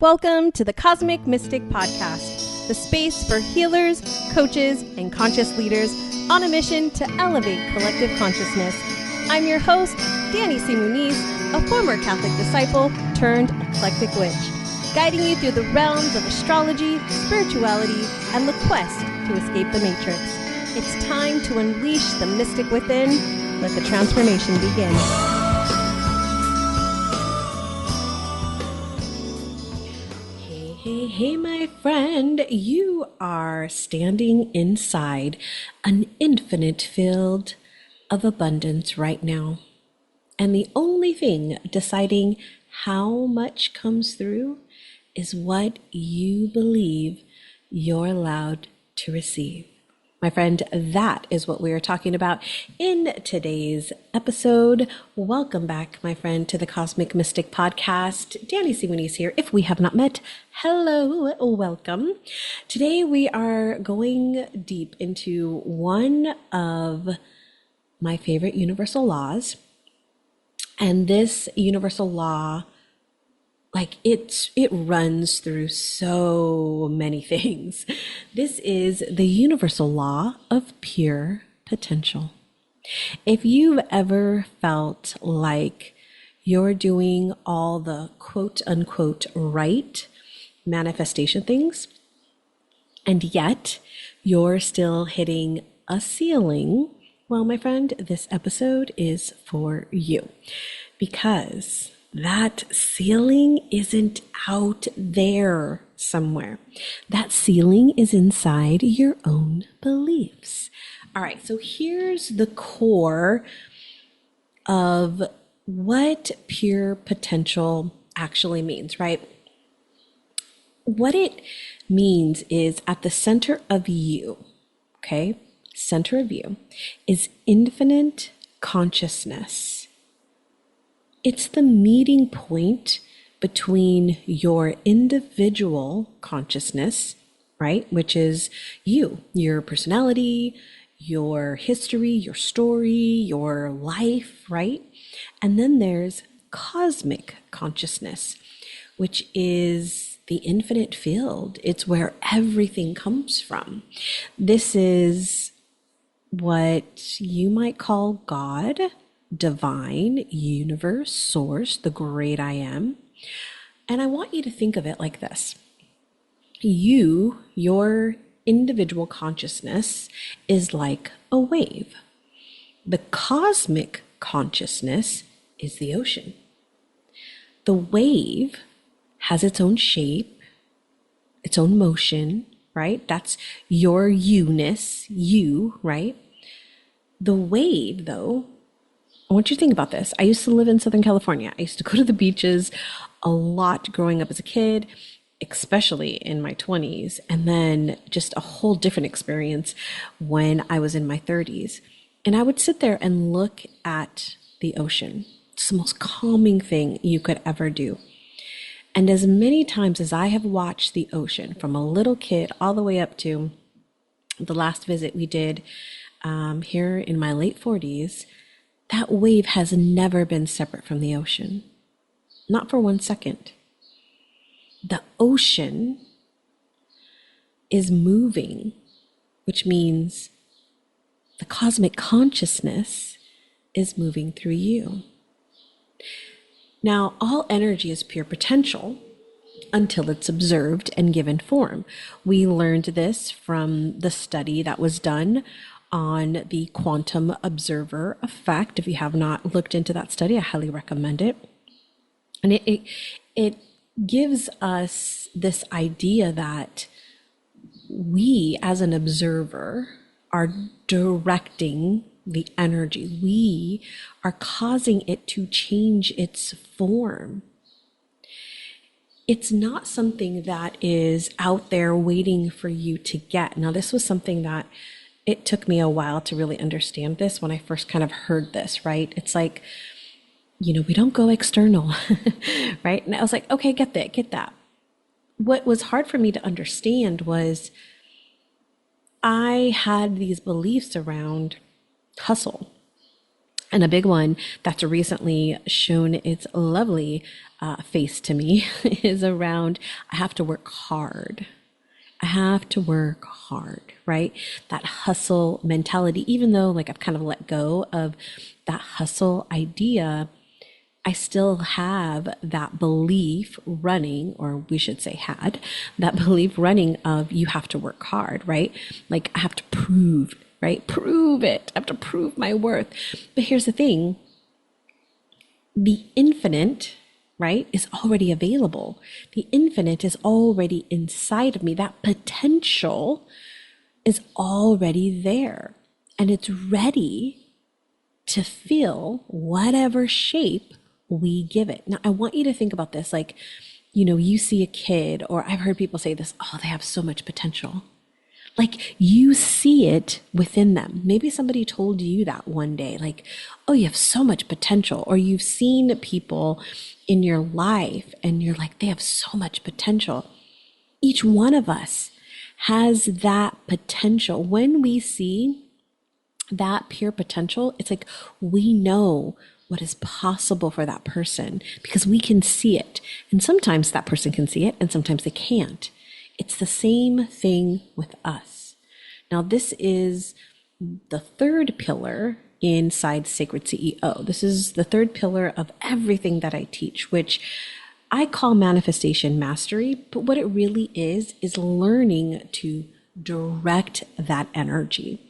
Welcome to the Cosmic Mystic Podcast, the space for healers, coaches, and conscious leaders on a mission to elevate collective consciousness. I'm your host, Danie a former Catholic disciple turned eclectic witch, guiding you through the realms of astrology, spirituality, and the quest to escape the matrix. It's time to unleash the mystic within. Let the transformation begin. Hey, my friend, you are standing inside an infinite field of abundance right now. And the only thing deciding how much comes through is what you believe you're allowed to receive. My friend, that is what we are talking about in today's episode. Welcome back, my friend, to the Cosmic Mystic Podcast. Danie here. If we have not met, hello, welcome. Today we are going deep into one of my favorite universal laws. And this universal law, it runs through so many things. This is the universal law of pure potential. If you've ever felt like you're doing all the quote unquote right manifestation things, and yet you're still hitting a ceiling, well, my friend, this episode is for you, because that ceiling isn't out there somewhere. That ceiling is inside your own beliefs. All right, so here's the core of what pure potential actually means, right? What it means is at the center of you, okay? Center of you is infinite consciousness. It's the meeting point between your individual consciousness, right? Which is you, your personality, your history, your story, your life, right? And then there's cosmic consciousness, which is the infinite field. It's where everything comes from. This is what you might call God, divine, universe, source, the great I am. And I want you to think of it like this. Your individual consciousness is like a wave. The cosmic consciousness is the ocean. The wave has its own shape, its own motion, right? That's your you-ness, you, right? The wave, though, I want you to think about this. I used to live in Southern California. I used to go to the beaches a lot growing up as a kid, especially in my 20s, and then just a whole different experience when I was in my 30s. And I would sit there and look at the ocean. It's the most calming thing you could ever do. And as many times as I have watched the ocean, from a little kid all the way up to the last visit we did here in my late 40s, that wave has never been separate from the ocean. Not for 1 second. The ocean is moving, which means the cosmic consciousness is moving through you. Now, all energy is pure potential until it's observed and given form. We learned this from the study that was done on the quantum observer effect. If you have not looked into that study, I highly recommend it. And it gives us this idea that we, as an observer, are directing the energy. We are causing it to change its form. It's not something that is out there waiting for you to get. Now, this was something that it took me a while to really understand this when I first kind of heard this, right? It's like, we don't go external, right? And I was like, okay, get that. What was hard for me to understand was I had these beliefs around hustle And a big one that's recently shown its lovely face to me is around I have to work hard. I have to work hard, right? That hustle mentality, even though like I've kind of let go of that hustle idea, I still have that belief running, or we should say had that belief running of you have to work hard, right? Like I have to prove, right? Prove it. I have to prove my worth. But here's the thing. The infinite, right, is already available. The infinite is already inside of me. That potential is already there, and it's ready to fill whatever shape we give it. Now, I want you to think about this. Like, you see a kid, or I've heard people say this, oh, they have so much potential. Like you see it within them. Maybe somebody told you that one day, like, oh, you have so much potential. Or you've seen people in your life and you're like, they have so much potential. Each one of us has that potential. When we see that pure potential, it's like we know what is possible for that person because we can see it. And sometimes that person can see it and sometimes they can't. It's the same thing with us. Now, this is the third pillar inside Sacred CEO. This is the third pillar of everything that I teach, which I call manifestation mastery. But what it really is learning to direct that energy,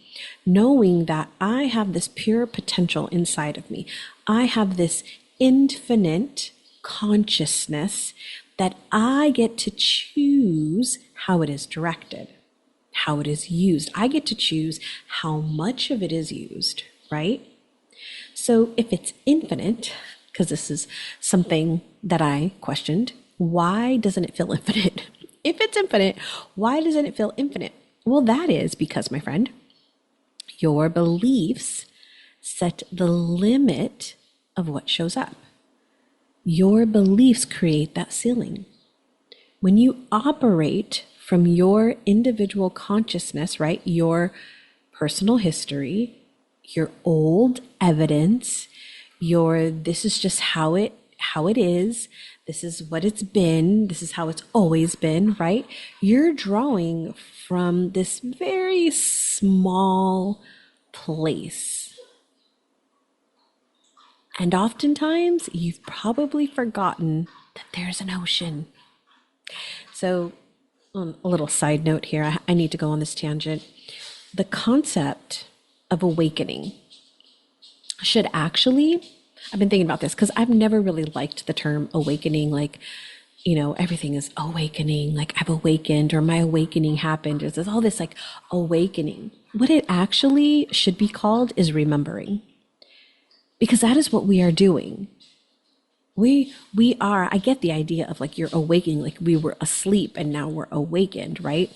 knowing that I have this pure potential inside of me. I have this infinite consciousness that I get to choose how it is directed, how it is used. I get to choose how much of it is used, right? So if it's infinite, because this is something that I questioned, why doesn't it feel infinite? If it's infinite, why doesn't it feel infinite? Well, that is because, my friend, your beliefs set the limit of what shows up. Your beliefs create that ceiling. When you operate from your individual consciousness, right? Your personal history, your old evidence, this is just how it is. This is what it's been. This is how it's always been, right? You're drawing from this very small place. And oftentimes, you've probably forgotten that there's an ocean. So, a little side note here, I need to go on this tangent. The concept of awakening should actually, I've been thinking about this because I've never really liked the term awakening, like, everything is awakening, like I've awakened or my awakening happened. There's all this like awakening. What it actually should be called is remembering. Because that is what we are doing. We are, I get the idea of like you're awakening, like we were asleep and now we're awakened, right?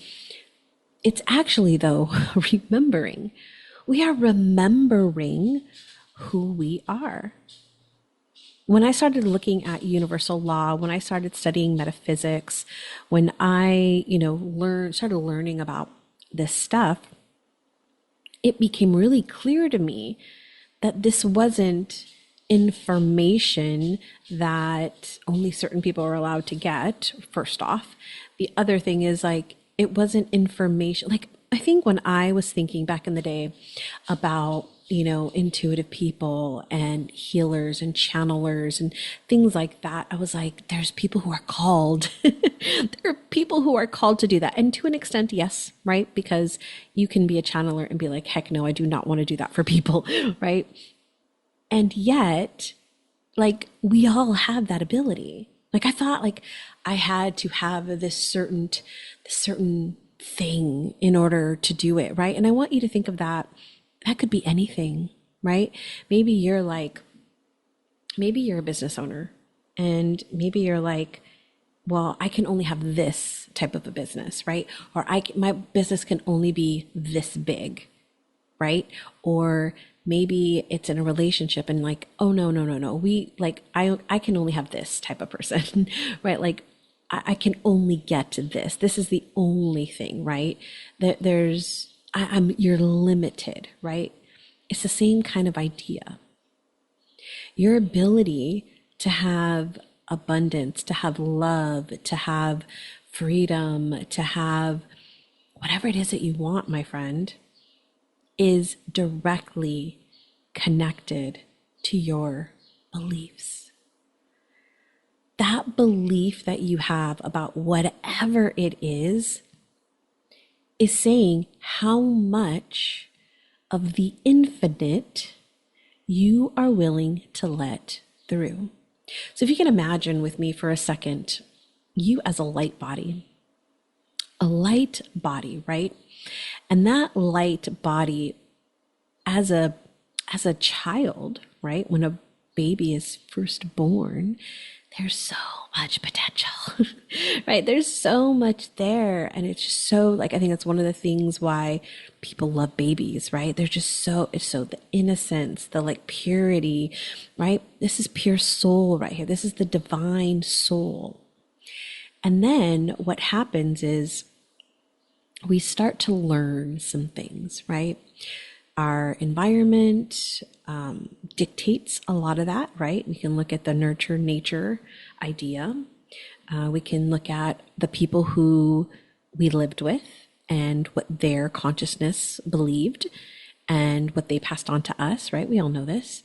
It's actually though, remembering. We are remembering who we are. When I started looking at universal law, when I started studying metaphysics, when I, started learning about this stuff, it became really clear to me that this wasn't information that only certain people are allowed to get, first off. The other thing is like, it wasn't information. Like, I think when I was thinking back in the day about, intuitive people and healers and channelers and things like that, I was like, there's people who are called. There are people who are called to do that. And to an extent, yes, right? Because you can be a channeler and be like, heck no, I do not want to do that for people, right? And yet, like, we all have that ability. Like, I thought like I had to have this certain thing in order to do it, right? And I want you to think of that. That could be anything, right? Maybe you're a business owner and maybe you're like, well, I can only have this type of a business, right? Or my business can only be this big, right? Or maybe it's in a relationship and like, oh, no. I can only have this type of person, right? Like I can only get to this. This is the only thing, right? You're limited, right? It's the same kind of idea. Your ability to have abundance, to have love, to have freedom, to have whatever it is that you want, my friend, is directly connected to your beliefs. That belief that you have about whatever it is saying how much of the infinite you are willing to let through. So if you can imagine with me for a second, you as a light body, right? And that light body as a child, right? When a baby is first born, there's so much potential, right? There's so much there. And it's just so, like, I think that's one of the things why people love babies, right? They're just it's so the innocence, the like purity, right? This is pure soul right here. This is the divine soul. And then what happens is we start to learn some things, right? Our environment dictates a lot of that, right? We can look at the nurture nature idea. We can look at the people who we lived with and what their consciousness believed and what they passed on to us, right? We all know this.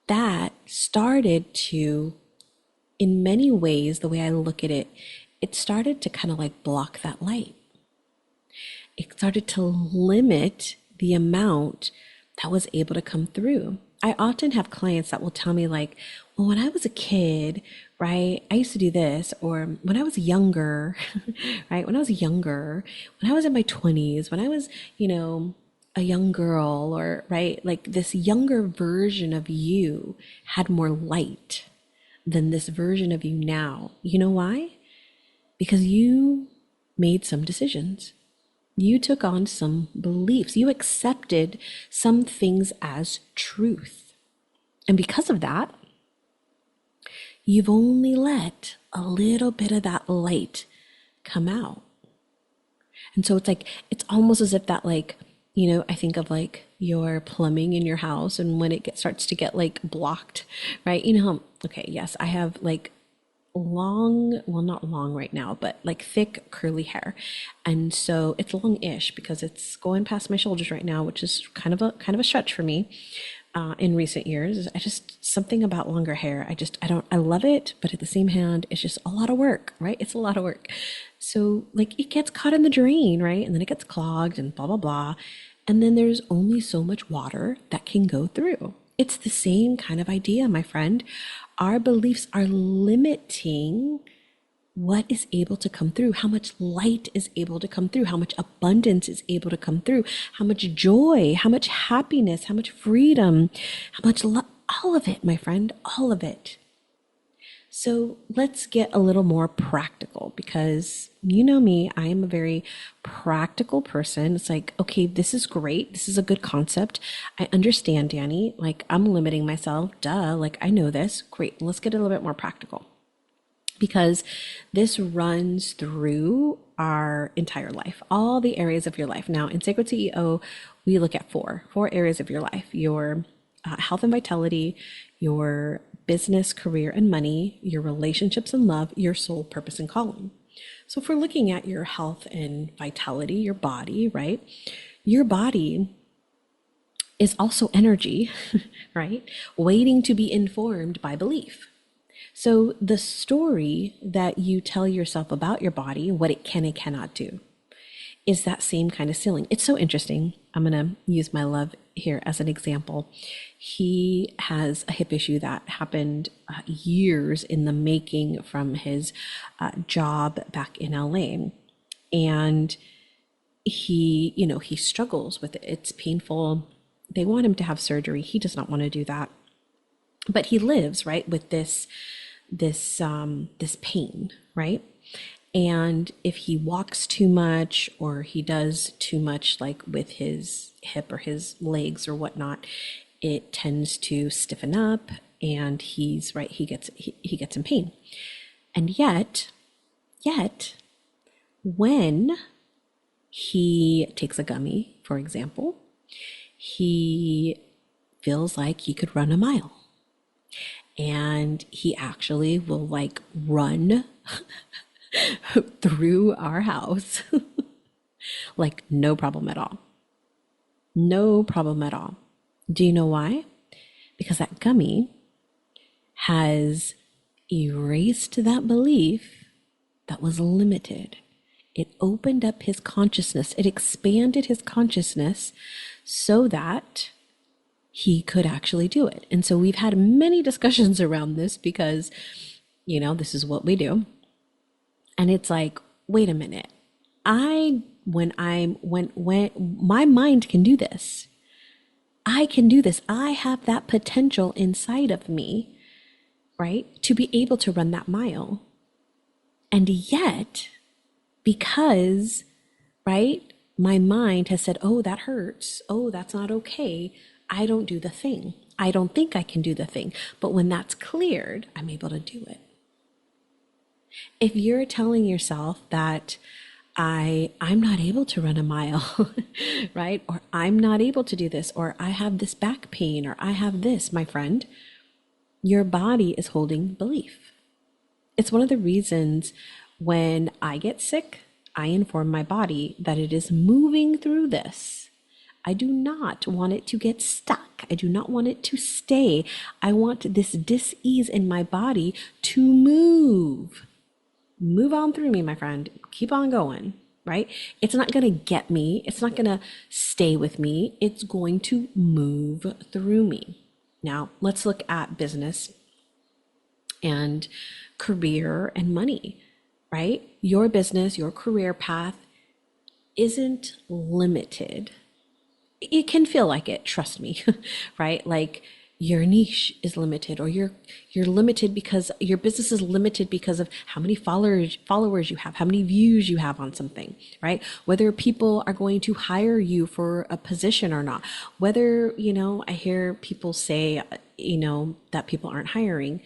That started to, in many ways, the way I look at it, it started to kind of like block that light. It started to limit the amount that was able to come through. I often have clients that will tell me like, well, when I was a kid, right, I used to do this, or when I was younger, right, when I was in my 20s, when I was, a young girl, or right, like this younger version of you had more light than this version of you now. You know why? Because you made some decisions. You took on some beliefs. You accepted some things as truth. And because of that, you've only let a little bit of that light come out. And so it's almost as if that I think of like your plumbing in your house, and when it starts to get like blocked, right? Okay, yes, I have like long, well, not long right now, but like thick curly hair. And so it's long-ish because it's going past my shoulders right now, which is kind of a stretch for me in recent years. Something about longer hair. I love it, but at the same hand, it's just a lot of work, right? It's a lot of work. So like it gets caught in the drain, right? And then it gets clogged and blah, blah, blah. And then there's only so much water that can go through. It's the same kind of idea, my friend. Our beliefs are limiting what is able to come through, how much light is able to come through, how much abundance is able to come through, how much joy, how much happiness, how much freedom, how much love, all of it, my friend, all of it. So let's get a little more practical, because you know me, I am a very practical person. It's like, okay, this is great. This is a good concept. I understand, Danie. Like, I'm limiting myself. Duh. Like, I know this. Great. Let's get a little bit more practical, because this runs through our entire life, all the areas of your life. Now, in Sacred CEO, we look at four areas of your life: your health and vitality, your business, career, and money, your relationships and love, your soul, purpose, and calling. So if we're looking at your health and vitality, your body, right? Your body is also energy, right? Waiting to be informed by belief. So the story that you tell yourself about your body, what it can and cannot do, is that same kind of ceiling. It's so interesting. I'm going to use my love here as an example. He has a hip issue that happened years in the making from his job back in LA. And he struggles with it. It's painful. They want him to have surgery. He does not want to do that. But he lives, right, with this pain, right? And if he walks too much, or he does too much, like with his hip or his legs or whatnot, it tends to stiffen up, and he gets in pain. And yet, when he takes a gummy, for example, he feels like he could run a mile. And he actually will like run through our house like no problem at all. No problem at all. Do you know why? Because that gummy has erased that belief that was limited. It opened up his consciousness. It expanded his consciousness so that he could actually do it. And so we've had many discussions around this because, this is what we do. And it's like, wait a minute. When my mind can do this, I can do this. I have that potential inside of me, right? To be able to run that mile. And yet, because, right, my mind has said, oh, that hurts. Oh, that's not okay. I don't do the thing. I don't think I can do the thing. But when that's cleared, I'm able to do it. If you're telling yourself that I'm not able to run a mile, right? Or I'm not able to do this, or I have this back pain, or I have this, my friend, your body is holding belief. It's one of the reasons when I get sick, I inform my body that it is moving through this. I do not want it to get stuck. I do not want it to stay. I want this dis-ease in my body to move. Move on through me, my friend. Keep on going, right? It's not going to get me. It's not going to stay with me. It's going to move through me. Now, let's look at business and career and money, right? Your business, your career path isn't limited. It can feel like it, trust me, right? Like your niche is limited, or you're limited because your business is limited because of how many followers you have, how many views you have on something, right? Whether people are going to hire you for a position or not. Whether, I hear people say, that people aren't hiring.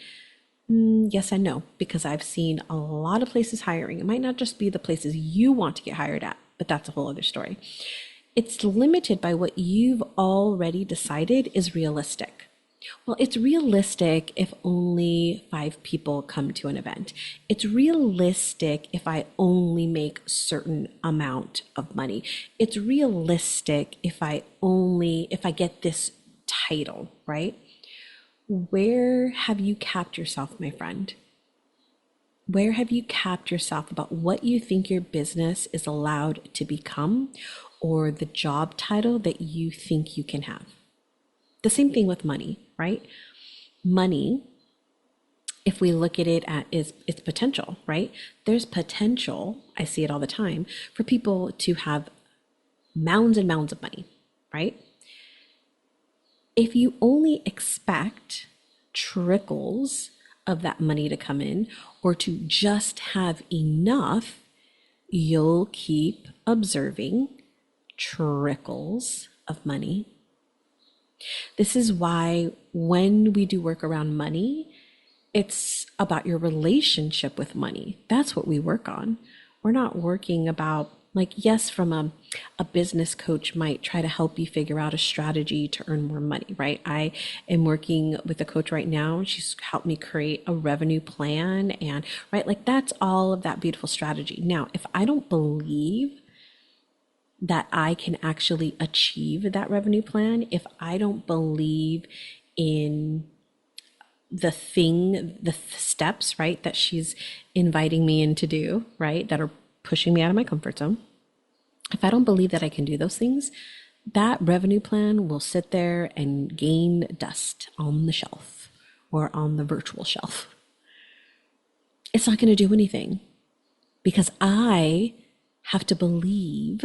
Yes and no, because I've seen a lot of places hiring. It might not just be the places you want to get hired at, but that's a whole other story. It's limited by what you've already decided is realistic. Well, it's realistic if only 5 people come to an event. It's realistic if I only make a certain amount of money. It's realistic if I get this title, right? Where have you capped yourself, my friend? Where have you capped yourself about what you think your business is allowed to become, or the job title that you think you can have? The same thing with money, right? Money, if we look at it at its potential, right? There's potential, I see it all the time, for people to have mounds and mounds of money, right? If you only expect trickles of that money to come in, or to just have enough, you'll keep observing trickles of money. This is why when we do work around money, it's about your relationship with money. That's what we work on. We're not working about, like, yes, from a business coach might try to help you figure out a strategy to earn more money, right? I am working with a coach right now. She's helped me create a revenue plan, and right, like that's all of that beautiful strategy. Now, if I don't believe that I can actually achieve that revenue plan, if I don't believe in the steps, right, that she's inviting me in to do, right, that are pushing me out of my comfort zone, if I don't believe that I can do those things, that revenue plan will sit there and gain dust on the shelf or on the virtual shelf. It's not going to do anything because I have to believe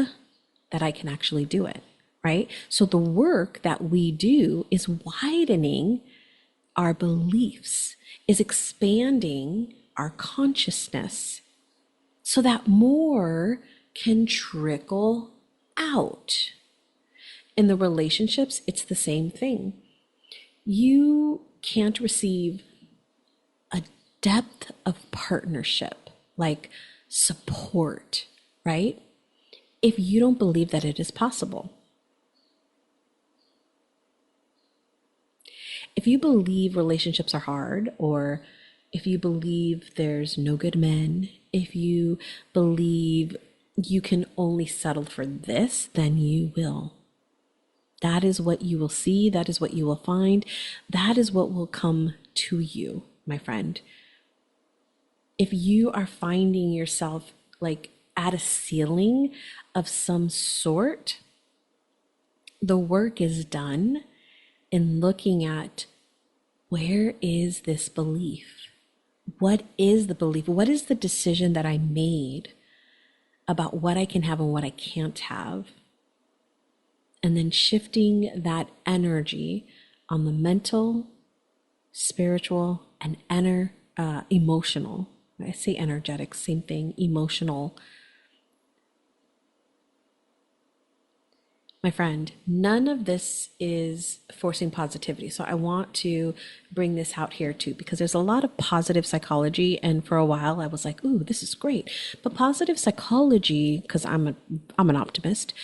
that I can actually do it, right? So the work that we do is widening our beliefs, is expanding our consciousness so that more can trickle out. In the relationships, it's the same thing. You can't receive a depth of partnership, like support, right, if you don't believe that it is possible. If you believe relationships are hard, or if you believe there's no good men, if you believe you can only settle for this, then you will. That is what you will see. That is what you will find. That is what will come to you, my friend. If you are finding yourself like at a ceiling of some sort, the work is done in looking at, where is this belief? What is the belief? What is the decision that I made about what I can have and what I can't have? And then shifting that energy on the mental, spiritual, and emotional. I say energetic, same thing, emotional. My friend, none of this is forcing positivity. So I want to bring this out here too, because there's a lot of positive psychology. And for a while I was like, ooh, this is great. But positive psychology, because I'm an optimist,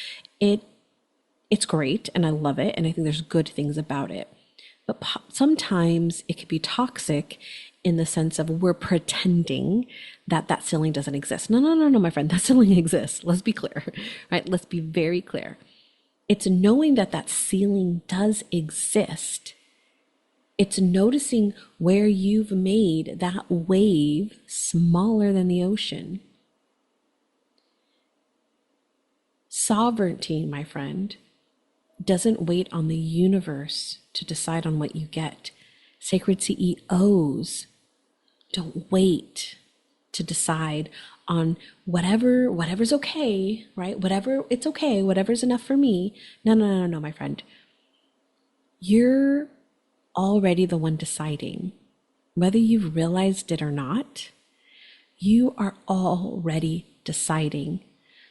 it's great and I love it. And I think there's good things about it. But sometimes it can be toxic in the sense of we're pretending that that ceiling doesn't exist. No, my friend, that ceiling exists. Let's be clear, right? Let's be very clear. It's knowing that that ceiling does exist. It's noticing where you've made that wave smaller than the ocean. Sovereignty, my friend, doesn't wait on the universe to decide on what you get. Sacred CEOs don't wait to decide on whatever's okay, right? It's okay, whatever's enough for me. No, my friend. You're already the one deciding. Whether you've realized it or not, you are already deciding.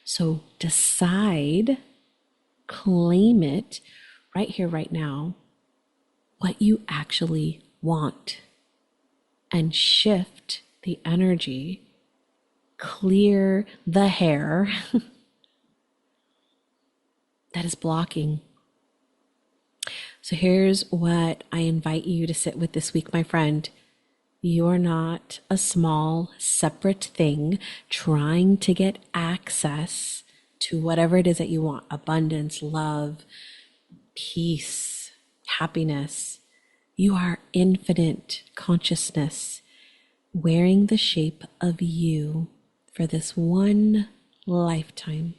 So decide, claim it right here, right now, what you actually want, and shift the energy, clear the hair that is blocking. So here's what I invite you to sit with this week, my friend. You're not a small, separate thing trying to get access to whatever it is that you want: abundance, love, peace, happiness. You are infinite consciousness wearing the shape of you for this one lifetime.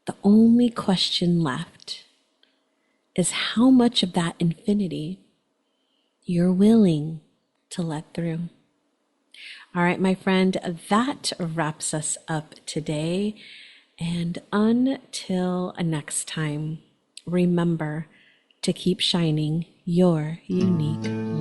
The only question left is how much of that infinity you're willing to let through. All right, my friend, that wraps us up today. And until next time, remember to keep shining your unique